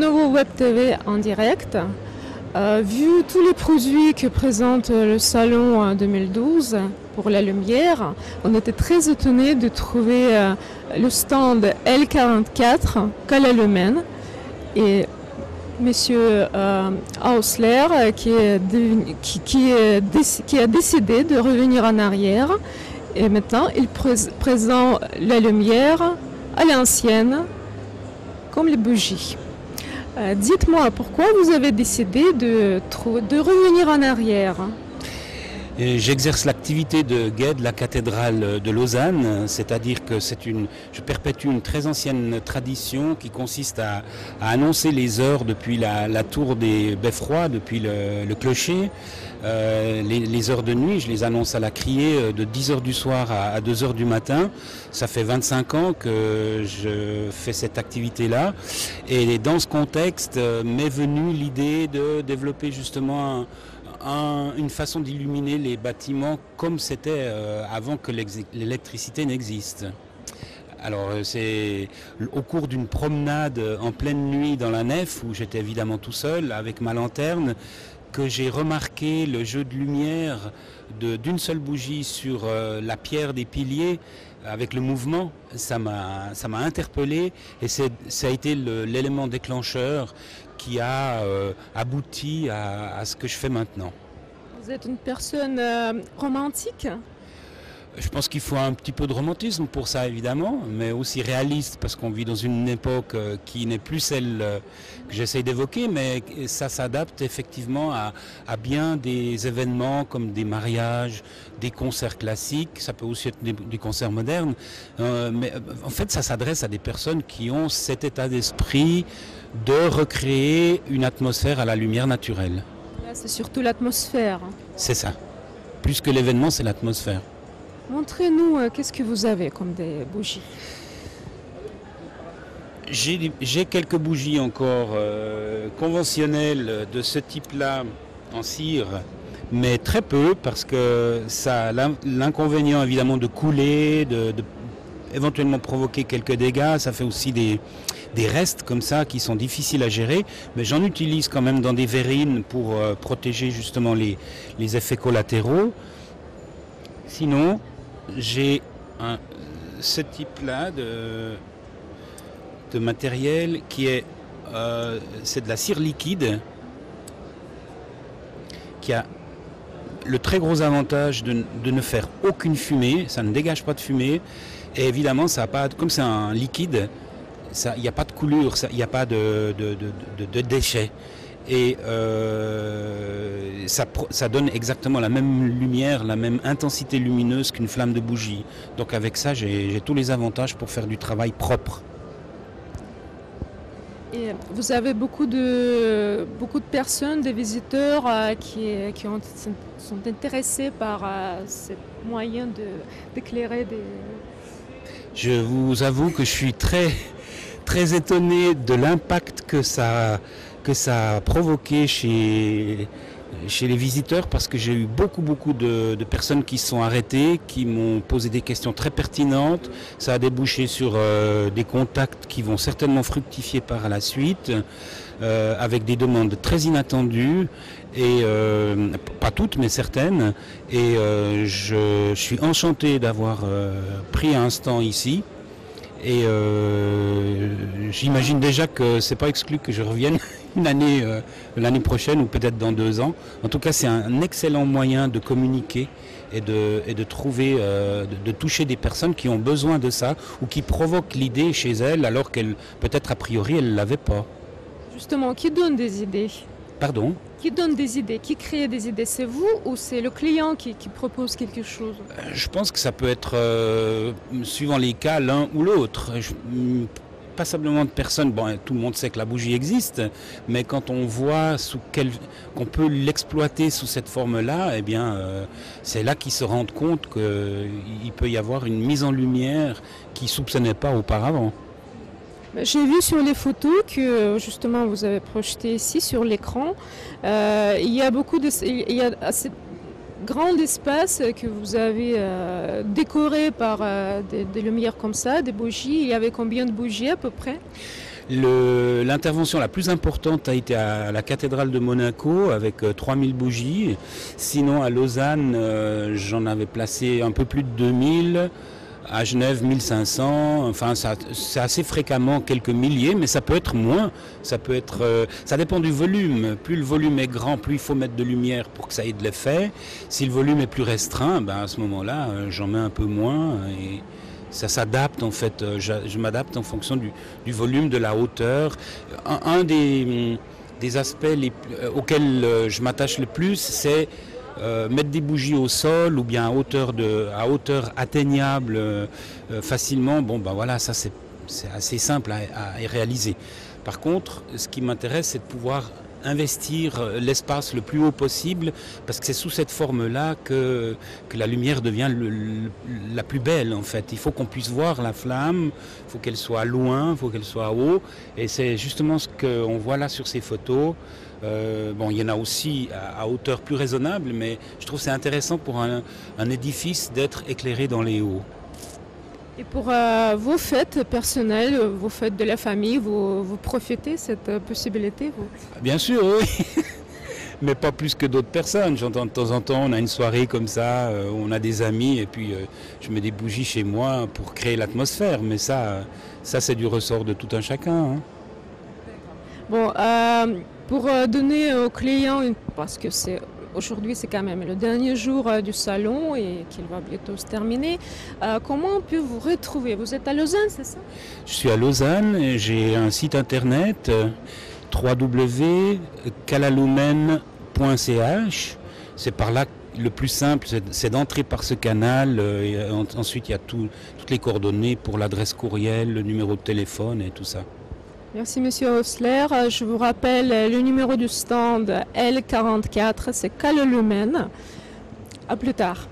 Nouveau Web TV en direct. Vu tous les produits que présente le salon en 2012 pour la lumière, on était très étonnés de trouver le stand L44 Cala-Lumen et Monsieur Hausler qui a décidé de revenir en arrière et maintenant il présente la lumière à l'ancienne comme les bougies. Dites-moi, pourquoi vous avez décidé de revenir en arrière? J'exerce l'activité de guide de la cathédrale de Lausanne, c'est-à-dire que je perpétue une très ancienne tradition qui consiste à annoncer les heures depuis la tour des Beffrois, depuis le clocher. Les heures de nuit, je les annonce à la criée de 10h du soir à 2h du matin. Ça fait 25 ans que je fais cette activité-là. Et dans ce contexte, m'est venue l'idée de développer justement une façon d'illuminer les bâtiments comme c'était avant que l'électricité n'existe. Alors c'est au cours d'une promenade en pleine nuit dans la nef, où j'étais évidemment tout seul avec ma lanterne, que j'ai remarqué le jeu de lumière d'une seule bougie sur la pierre des piliers avec le mouvement. Ça m'a interpellé et ça a été l'élément déclencheur qui a abouti à ce que je fais maintenant. Vous êtes une personne romantique? Je pense qu'il faut un petit peu de romantisme pour ça, évidemment, mais aussi réaliste, parce qu'on vit dans une époque qui n'est plus celle que j'essaye d'évoquer, mais ça s'adapte effectivement à bien des événements comme des mariages, des concerts classiques, ça peut aussi être des concerts modernes, mais en fait ça s'adresse à des personnes qui ont cet état d'esprit de recréer une atmosphère à la lumière naturelle. Là, c'est surtout l'atmosphère. C'est ça. Plus que l'événement, c'est l'atmosphère. Montrez-nous qu'est-ce que vous avez comme des bougies. J'ai quelques bougies encore conventionnelles de ce type-là en cire, mais très peu parce que ça a l'inconvénient évidemment de couler, de éventuellement provoquer quelques dégâts. Ça fait aussi des restes comme ça qui sont difficiles à gérer, mais j'en utilise quand même dans des verrines pour protéger justement les effets collatéraux. Sinon, j'ai ce type-là de matériel qui est c'est de la cire liquide qui a le très gros avantage de ne faire aucune fumée, ça ne dégage pas de fumée et évidemment ça a pas, comme c'est un liquide, il n'y a pas de coulure, il n'y a pas de déchets. Et ça donne exactement la même lumière, la même intensité lumineuse qu'une flamme de bougie. Donc avec ça, j'ai tous les avantages pour faire du travail propre. Et vous avez beaucoup de personnes, des visiteurs qui sont intéressés par ce moyen d'éclairer des... Je vous avoue que je suis très, très étonné de l'impact que ça a provoqué chez les visiteurs, parce que j'ai eu beaucoup de personnes qui se sont arrêtées, qui m'ont posé des questions très pertinentes. Ça a débouché sur des contacts qui vont certainement fructifier par la suite, avec des demandes très inattendues, et pas toutes mais certaines. Et je suis enchanté d'avoir pris un instant ici. Et j'imagine déjà que c'est pas exclu que je revienne l'année prochaine ou peut-être dans 2 ans. En tout cas, c'est un excellent moyen de communiquer et de trouver, de toucher des personnes qui ont besoin de ça ou qui provoquent l'idée chez elles alors qu'elles, peut-être a priori, elles ne l'avaient pas. Justement, qui donne des idées? Pardon? Qui donne des idées? Qui crée des idées? C'est vous ou c'est le client qui propose quelque chose? Je pense que ça peut être, suivant les cas, l'un ou l'autre. Passablement de personnes, bon, tout le monde sait que la bougie existe, mais quand on voit qu'on peut l'exploiter sous cette forme-là, eh bien, c'est là qu'ils se rendent compte qu'il peut y avoir une mise en lumière qu'ils ne soupçonnaient pas auparavant. J'ai vu sur les photos que justement vous avez projeté ici sur l'écran, il y a assez grand espace que vous avez décoré par des lumières comme ça, des bougies. Il y avait combien de bougies à peu près? L'intervention la plus importante a été à la cathédrale de Monaco avec 3000 bougies. Sinon à Lausanne, j'en avais placé un peu plus de 2000. À Genève, 1500. Enfin, c'est assez fréquemment quelques milliers, mais ça peut être moins. Ça dépend du volume. Plus le volume est grand, plus il faut mettre de lumière pour que ça ait de l'effet. Si le volume est plus restreint, à ce moment-là, j'en mets un peu moins. Et ça s'adapte en fait. Je m'adapte en fonction du volume, de la hauteur. Un des aspects auxquels je m'attache le plus, c'est mettre des bougies au sol ou bien à hauteur atteignable facilement. Voilà, ça c'est assez simple à réaliser. Par contre, ce qui m'intéresse, c'est de pouvoir investir l'espace le plus haut possible, parce que c'est sous cette forme-là que la lumière devient la plus belle en fait. Il faut qu'on puisse voir la flamme, il faut qu'elle soit loin, il faut qu'elle soit haut, et c'est justement ce qu'on voit là sur ces photos. Il y en a aussi à hauteur plus raisonnable, mais je trouve que c'est intéressant pour un édifice d'être éclairé dans les hauts. Et pour vos fêtes personnelles, vos fêtes de la famille, vous profitez de cette possibilité vous? Bien sûr, oui. Mais pas plus que d'autres personnes. J'entends de temps en temps, on a une soirée comme ça, on a des amis, et puis je mets des bougies chez moi pour créer l'atmosphère. Mais ça c'est du ressort de tout un chacun. Hein. Bon, pour donner aux clients, parce que aujourd'hui c'est quand même le dernier jour du salon et qu'il va bientôt se terminer, comment on peut vous retrouver? Vous êtes à Lausanne, c'est ça? Je suis à Lausanne et j'ai un site internet www.calalumen.ch. C'est par là le plus simple, c'est d'entrer par ce canal. Et ensuite il y a toutes les coordonnées pour l'adresse courriel, le numéro de téléphone et tout ça. Merci Monsieur Osler. Je vous rappelle le numéro du stand L44, c'est Calalumen. À plus tard.